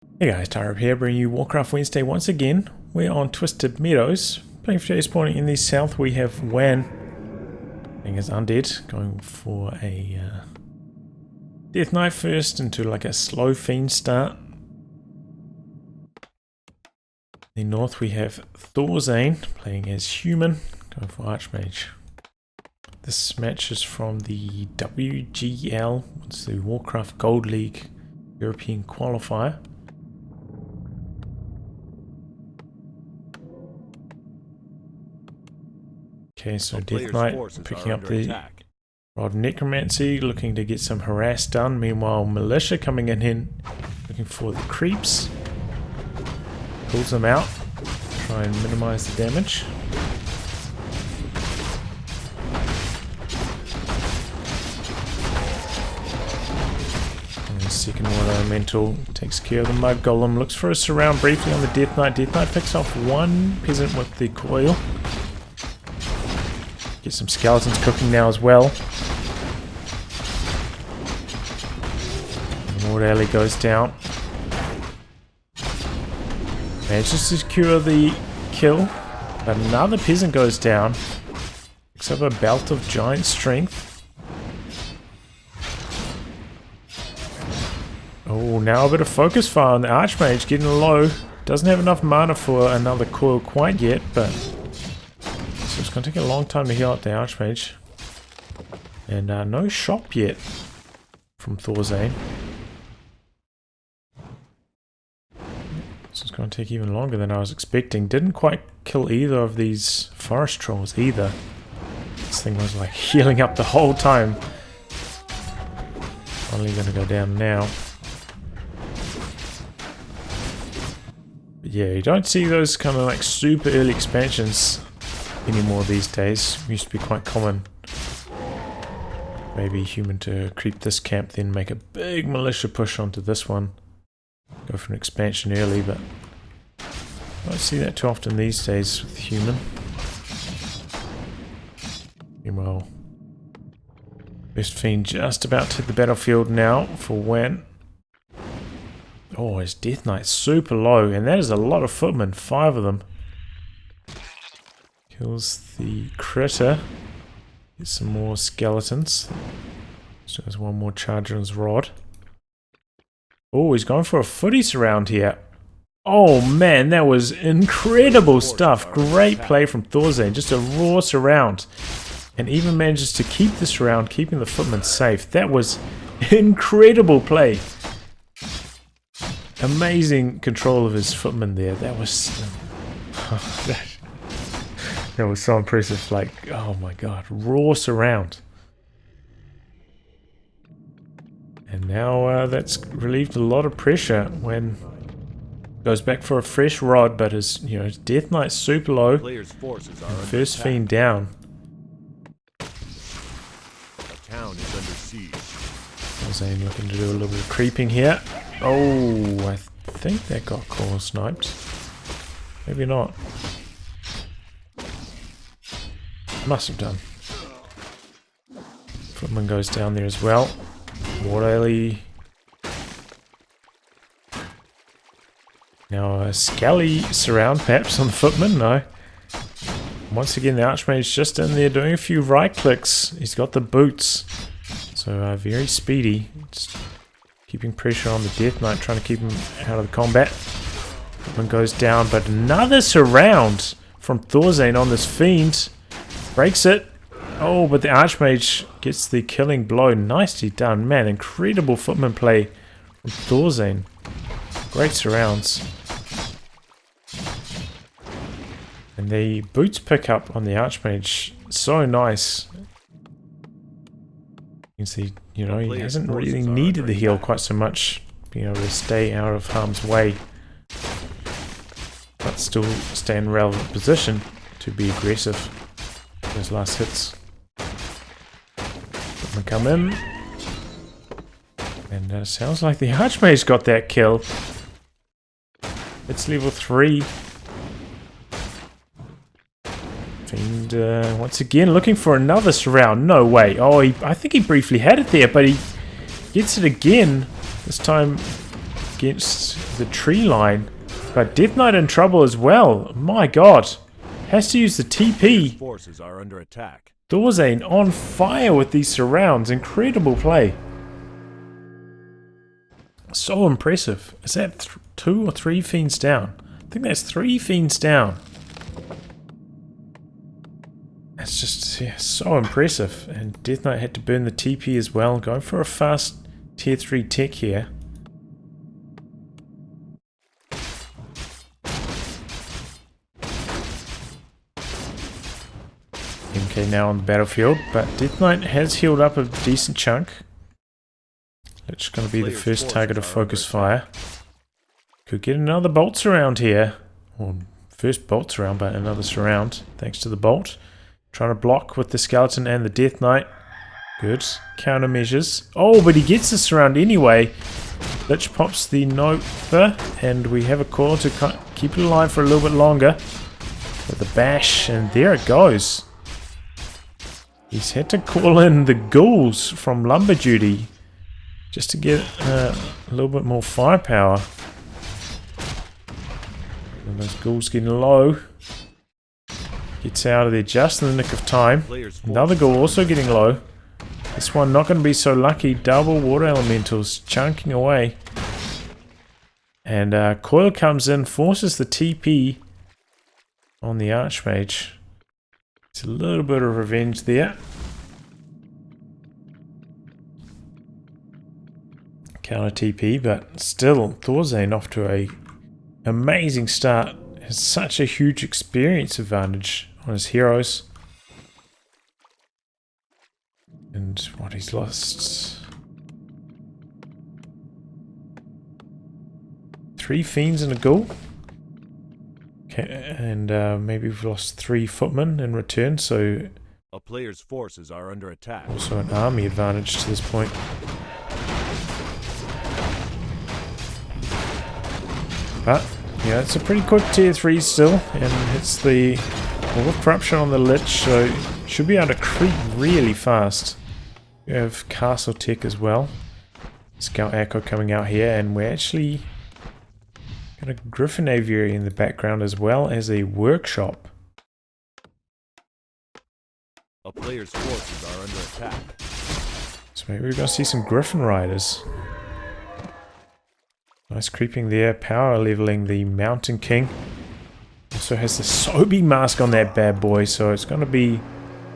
Hey guys, Tyrup here, bringing you Warcraft Wednesday once again. We're on Twisted Meadows. Playing for today's spawning in the south, we have Wan playing as Undead, going for a Death Knight first into like a slow fiend start. In the north we have Thorzain playing as Human, going for Archmage. This match is from the WGL, it's the Warcraft Gold League European Qualifier. Okay, so Death Knight picking up the Rod Necromancy, looking to get some harass done. Meanwhile, Militia coming in looking for the creeps. Pulls them out, try and minimize the damage. And the second one, Elemental, takes care of the Mud Golem. Looks for a surround briefly on the Death Knight. Death Knight picks off one peasant with the coil. Get some skeletons cooking now as well. Ward Alley goes down. Manages to secure the kill. But another peasant goes down. Picks up a belt of giant strength. Oh, now a bit of focus fire on the Archmage, getting low. Doesn't have enough mana for another coil quite yet, but so it's going to take a long time to heal up the Archmage. And no shop yet from Thorzain. So it's going to take even longer than I was expecting. Didn't quite kill either of these forest trolls either. This thing was like healing up the whole time. Only going to go down now. But yeah, you don't see those kind of like super early expansions anymore these days. Used to be quite common. Maybe Human to creep this camp, then make a big militia push onto this one. Go for an expansion early, but I don't see that too often these days with Human. Meanwhile, Best Fiend just about to hit the battlefield now for Wan. Oh, his Death Knight's super low, and that is a lot of footmen, 5 of them. Kills the critter. Get some more skeletons. So there's one more charger on his rod. Oh, he's going for a footy surround here. Oh man, that was incredible stuff. Great play from Thorzain. Just a raw surround. And even manages to keep the surround, keeping the footmen safe. That was incredible play. Amazing control of his footmen there. That was... that was so impressive. Like, oh my god. Raw surround. And now that's relieved a lot of pressure when goes back for a fresh rod, but his his Death Knight's super low. First Fiend down. The town is under siege. Thorzain looking to do a little bit of creeping here. Oh, I think that got core sniped. Maybe not. Must have done. Footman goes down there as well. Ward Alley. Now a Scally surround perhaps on the footman, no. Once again the Archmage just in there doing a few right clicks. He's got the boots. So very speedy. Just keeping pressure on the Death Knight, trying to keep him out of the combat. Footman goes down, but another surround from Thorzain on this Fiend. Breaks it. Oh, but the Archmage gets the killing blow. Nicely done. Man, incredible footman play from Thorzain. Great surrounds. And the boots pick up on the Archmage. So nice. You can see, he hasn't really needed the heal quite so much. Being able to stay out of harm's way. But still stay in relevant position to be aggressive. Those last hits. Come in. And sounds like the Archmage got that kill. It's level 3. Fiend once again looking for another surround. No way. Oh, I think he briefly had it there, but he gets it again. This time against the tree line. But Death Knight in trouble as well. My god. Has to use the TP. Forces are under attack. Thorzain on fire with these surrounds. Incredible play. So impressive. Is that 2 or 3 fiends down? I think that's 3 fiends down. That's just so impressive. And Death Knight had to burn the TP as well. Going for a fast tier 3 tech here. MK now on the battlefield, but Death Knight has healed up a decent chunk. It's going to be the first target of focus fire. Could get another bolt surround here. Or first bolt surround, but another surround, thanks to the bolt. Trying to block with the skeleton and the Death Knight. Good. Countermeasures. Oh, but he gets the surround anyway. Lich pops the Nova, and we have a call to keep it alive for a little bit longer. With the bash, and there it goes. He's had to call in the ghouls from Lumber Duty just to get a little bit more firepower. And those ghouls getting low. Gets out of there just in the nick of time. Another ghoul also getting low. This one not going to be so lucky. Double water elementals chunking away. And Coil comes in, forces the TP on the Archmage. It's a little bit of revenge there. Counter TP, but still Thorzain off to a amazing start. Has such a huge experience advantage on his heroes. And what he's lost. 3 fiends and a ghoul. Okay, and maybe we've lost 3 footmen in return, so a player's forces are under attack. Also an army advantage to this point. But yeah, it's a pretty quick tier 3 still, and it's the Wall of Corruption on the Lich, so should be able to creep really fast. We have Castle Tech as well. Scout Echo coming out here, and we're actually got a Griffin Aviary in the background as well as a workshop. A player's forces are under attack. So maybe we're going to see some Griffin Riders. Nice creeping there, power leveling the Mountain King. Also has the Sobi mask on that bad boy, so it's going to be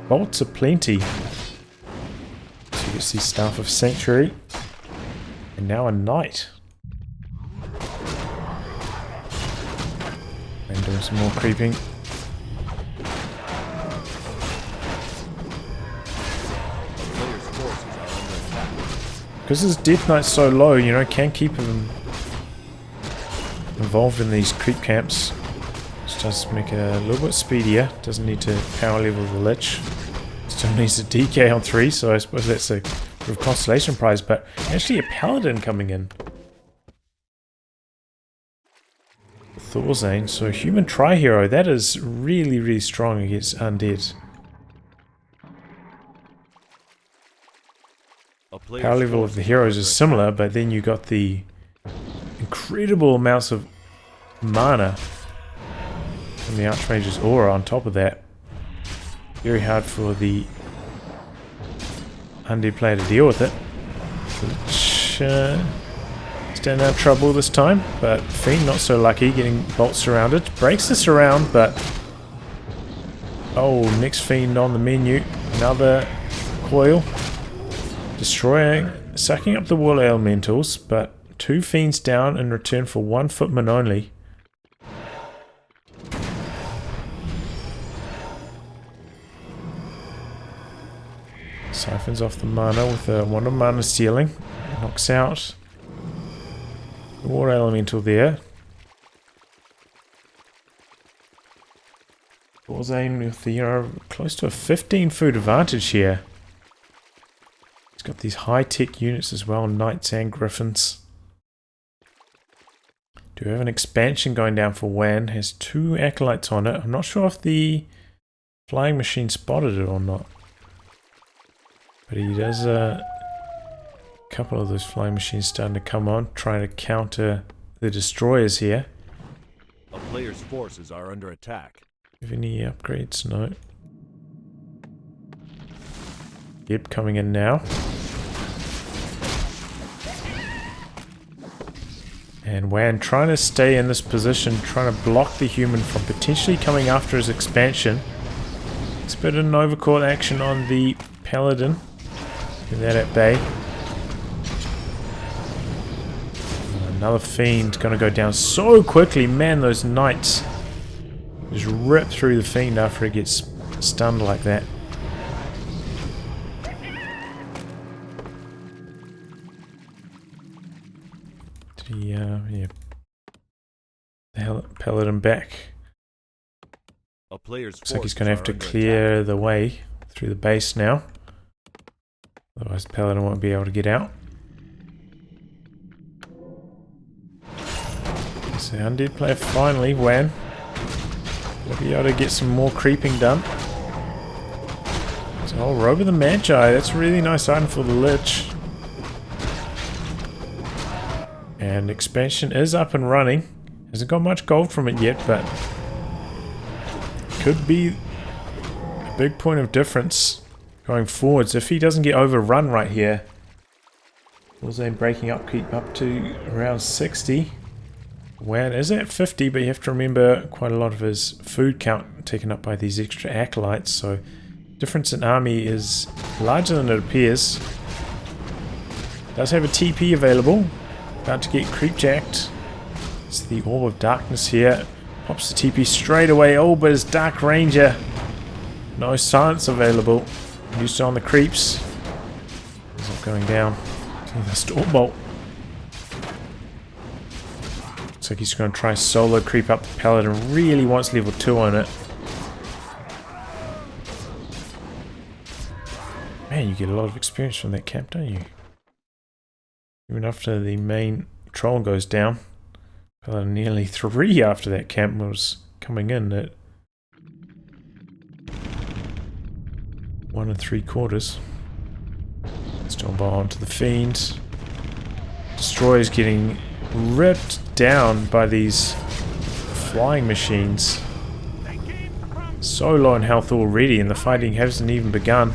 bolts aplenty. So you can see Staff of Sanctuary. And now a Knight. And doing some more creeping. Because his Death Knight's so low, you know, can't keep him involved in these creep camps. This does make it a little bit speedier. Doesn't need to power level the Lich. Still needs a DK on 3, so I suppose that's a bit of consolation prize, but actually a Paladin coming in. Thorzain, so human tri-hero, that is really, really strong against Undead. Power level of the heroes is similar, but then you got the incredible amounts of mana from the Archmage's aura on top of that. Very hard for the Undead player to deal with it. Which, stand out of trouble this time, but Fiend not so lucky, getting bolt surrounded. Breaks the surround, but oh, next Fiend on the menu. Another coil. Destroying, sucking up the wall elementals, but 2 fiends down in return for 1 footman only. Siphons off the mana with a 1 of mana stealing. Knocks out the water elemental there. Thorzain with the close to a 15 food advantage here. Got these high-tech units as well, Knights and Griffins. Do have an expansion going down for Wan. Has 2 Acolytes on it. I'm not sure if the flying machine spotted it or not. But he does couple of those flying machines starting to come on, trying to counter the destroyers here. A player's forces are under attack. Have any upgrades? No. Yep, coming in now. And Wan trying to stay in this position, trying to block the human from potentially coming after his expansion. It's a bit of an overcourt action on the paladin. Get that at bay. Another fiend gonna go down so quickly. Man, those knights just rip through the fiend after it gets stunned like that. Yeah. The paladin back. A player's Looks like he's forces gonna have are to under clear attack. the way through the base now. Otherwise the paladin won't be able to get out. So Undead player finally, Wan, will be able to get some more creeping done. So, Robe of the Magi, that's a really nice item for the Lich. And expansion is up and running. Hasn't got much gold from it yet, but could be a big point of difference going forwards if he doesn't get overrun right here. Thorzain breaking upkeep up to around 60. Wan is at 50, but you have to remember quite a lot of his food count taken up by these extra acolytes, so difference in army is larger than it appears. Does have a TP available. About to get creepjacked. It's the Orb of Darkness here. Pops the TP straight away. Oh, but his Dark Ranger. No silence available. Used on the creeps. He's not going down. To the Stormbolt. Looks like he's going to try solo creep up the Paladin. Really wants level 2 on it. Man, you get a lot of experience from that camp, don't you? Even after the main troll goes down. Nearly 3 after that camp was coming in at 1 3/4. Stormbolt onto the Fiend. Destroyer's getting ripped down by these flying machines. So low in health already, and the fighting hasn't even begun.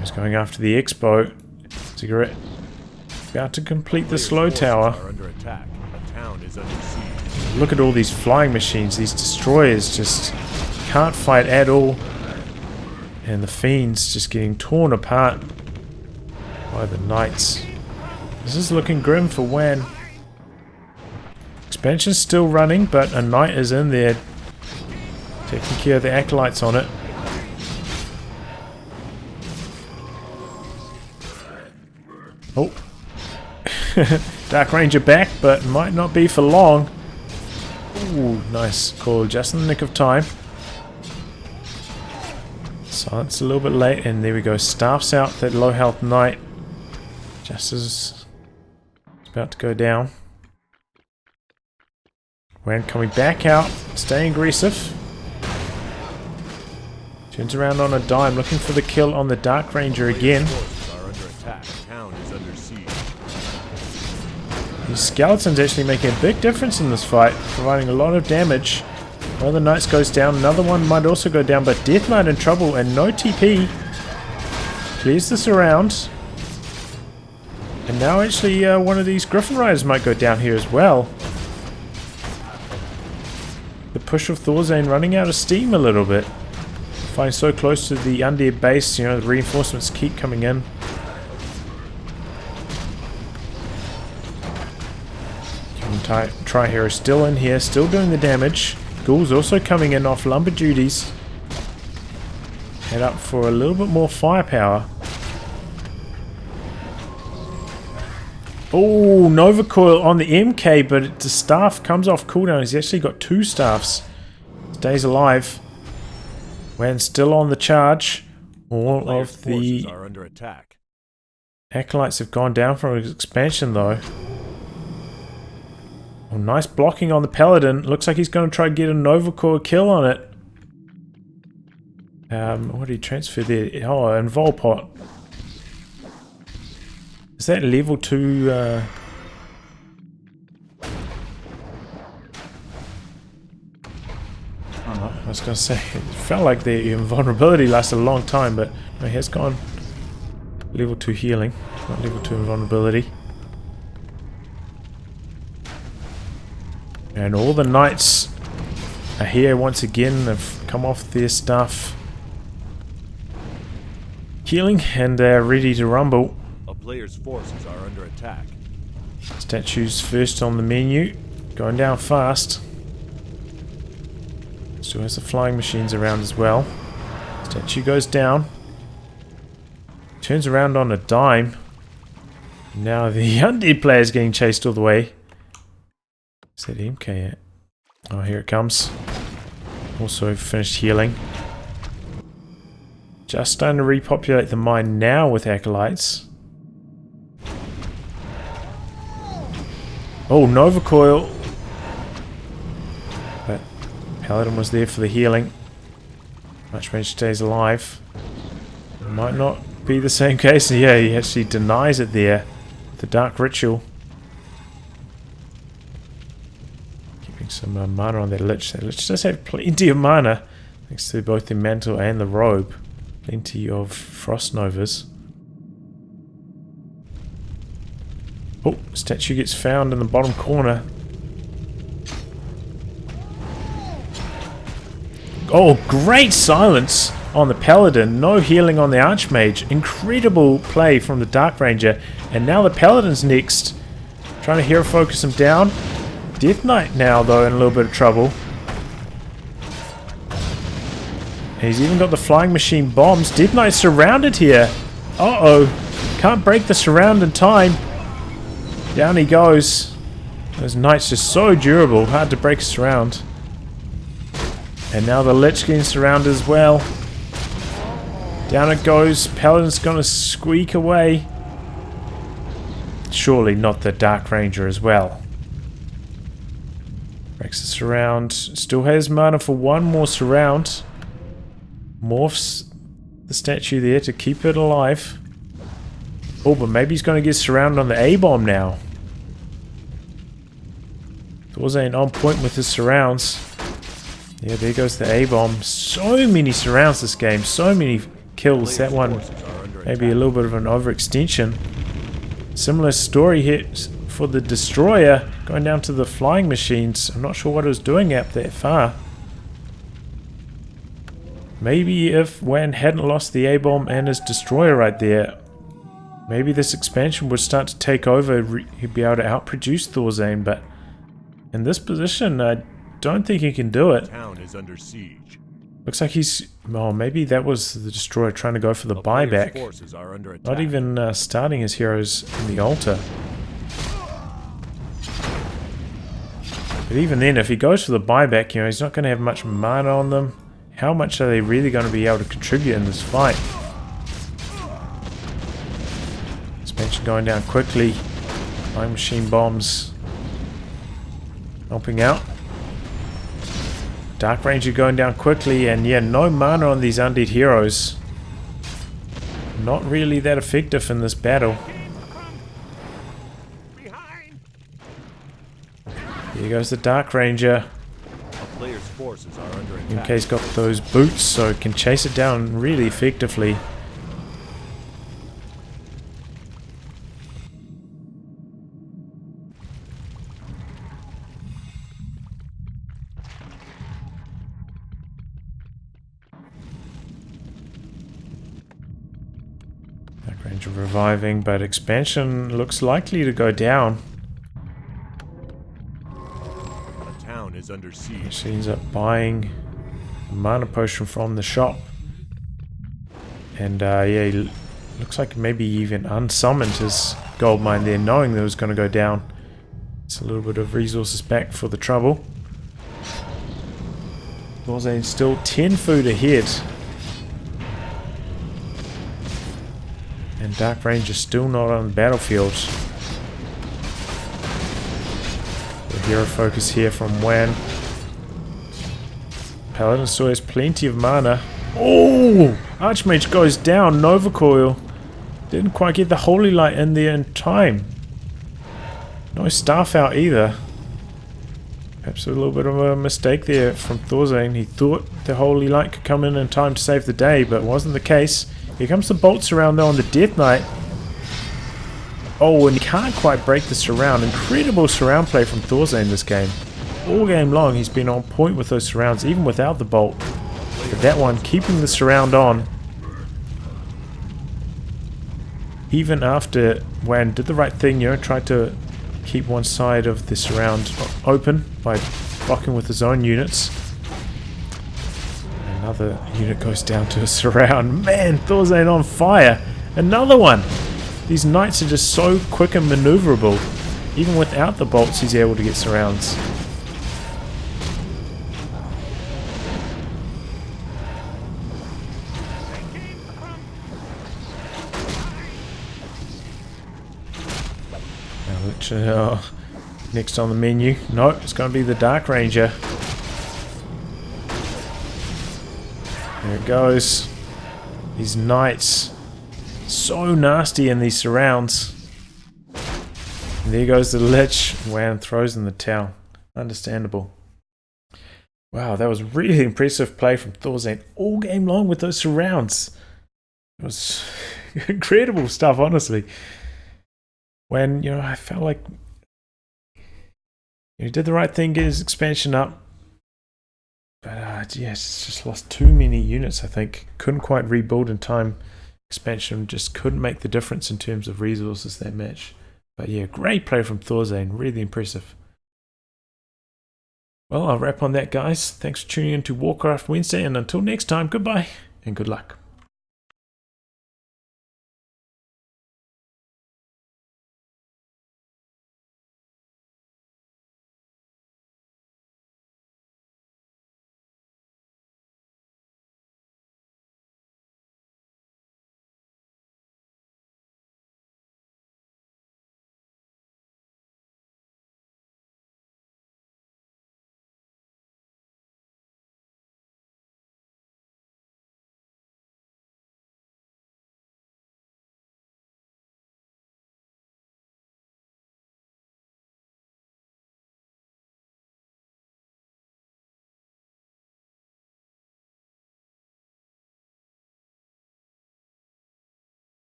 He's going after the Expo. Cigarette. About to complete the slow tower. Look at all these flying machines. These destroyers just can't fight at all. And the Fiend's just getting torn apart by the Knights. This is looking grim for Wan. Expansion's still running, but a Knight is in there taking care of the Acolytes on it. Oh. Dark Ranger back, but might not be for long. Ooh, nice call, just in the nick of time. Silence a little bit late, and there we go. Staffs out that low health Knight. Just as it's about to go down. Wan coming back out, staying aggressive. Turns around on a dime, looking for the kill on the Dark Ranger again. These skeletons actually making a big difference in this fight, providing a lot of damage. One of the Knights goes down, another one might also go down, but Death Knight in trouble and no TP. Clears this around. And now actually one of these Griffin Riders might go down here as well. The push of Thorzain running out of steam a little bit. Fighting so close to the Undead base, you know, the reinforcements keep coming in. Tri-Hero still in here, still doing the damage. Ghouls also coming in off lumber duties. Head up for a little bit more firepower. Oh, Nova Coil on the MK, but the staff comes off cooldown. He's actually got 2 staffs. Stays alive. Wan's still on the charge. All of the Acolytes have gone down from his expansion though. Oh, nice blocking on the Paladin. Looks like he's going to try to get a Nova Core kill on it. What did he transfer there? Oh, and Volpot. Is that level 2? I was going to say, it felt like the invulnerability lasted a long time, but no, he has gone level 2 healing, not level 2 invulnerability. And all the knights are here once again. They've come off their stuff, healing, and they're ready to rumble. A player's forces are under attack. Statues first on the menu, going down fast. Still has the flying machines around as well. Statue goes down. Turns around on a dime. Now the Undead player is getting chased all the way. Is that MK at? Oh, here it comes. Also finished healing. Just starting to repopulate the mine now with acolytes. Oh, Nova Coil. But Paladin was there for the healing. Archmage stays alive. It might not be the same case. Yeah, he actually denies it there. The Dark Ritual. Keeping some mana on that Lich. That Lich does have plenty of mana. Thanks to both the Mantle and the Robe. Plenty of Frost Novas. Oh, statue gets found in the bottom corner. Oh, great silence on the Paladin. No healing on the Archmage. Incredible play from the Dark Ranger. And now the Paladin's next. Trying to hero focus him down. Death Knight now, though, in a little bit of trouble. And he's even got the flying machine bombs. Death Knight's surrounded here. Uh-oh. Can't break the surround in time. Down he goes. Those knights are so durable. Hard to break a surround. And now the Lich getting surrounded as well. Down it goes. Paladin's gonna squeak away. Surely not the Dark Ranger as well. Breaks the surround. Still has mana for one more surround. Morphs the statue there to keep it alive. Oh, but maybe he's going to get surrounded on the A-bomb now. Thorzain on point with his surrounds. Yeah, there goes the A-bomb. So many surrounds this game. So many kills. That one maybe a little bit of an overextension. Similar story here for the Destroyer. Going down to the flying machines. I'm not sure what it was doing up that far. Maybe if Wan hadn't lost the A-bomb and his Destroyer right there, maybe this expansion would start to take over. He'd be able to outproduce Thorzain, but in this position, I don't think he can do it. The town is under siege. Looks like he's... Oh, maybe that was the Destroyer trying to go for the buyback. Forces are under attack. Not even starting his heroes in the altar. But even then, if he goes for the buyback, you know, he's not going to have much mana on them. How much are they really going to be able to contribute in this fight? Expansion going down quickly. Flying machine bombs helping out. Dark Ranger going down quickly, and yeah, no mana on these undead heroes. Not really that effective in this battle. Here goes the Dark Ranger. A player's forces are under attack. MK's got those boots, so it can chase it down really effectively. Dark Ranger reviving, but expansion looks likely to go down. Is under siege. She ends up buying a mana potion from the shop. And yeah, he looks like maybe even unsummoned his gold mine there, knowing that it was going to go down. It's a little bit of resources back for the trouble. Thorzain still 10 food ahead. And Dark Ranger still not on the battlefield. Hero focus here from Wan. Paladin still has plenty of mana. Oh! Archmage goes down. Nova Coil. Didn't quite get the Holy Light in there in time. No staff out either. Perhaps a little bit of a mistake there from Thorzain. He thought the Holy Light could come in time to save the day, but it wasn't the case. Here comes the Bolt Surround though on the Death Knight. Oh, and he can't quite break the surround. Incredible surround play from Thorzain this game. All game long he's been on point with those surrounds, even without the bolt. But that one, keeping the surround on. Even after Wan did the right thing, you know, tried to keep one side of the surround open by blocking with his own units. Another unit goes down to a surround. Man, Thorzain on fire. Another one. These knights are just so quick and maneuverable. Even without the bolts, he's able to get surrounds. Now, literally, next on the menu. No, it's going to be the Dark Ranger. There it goes. These knights. So nasty in these surrounds. And there goes the Lich. Wan throws in the towel. Understandable. Wow, that was really impressive play from Thorzain all game long with those surrounds. It was incredible stuff, honestly. When, you know, I felt like he did the right thing, get his expansion up. But, yes, just lost too many units, I think. Couldn't quite rebuild in time. Expansion just couldn't make the difference in terms of resources that match. But yeah, great play from Thorzain. Really impressive. Well, I'll wrap on that, guys. Thanks for tuning in to Warcraft Wednesday. And until next time, goodbye and good luck.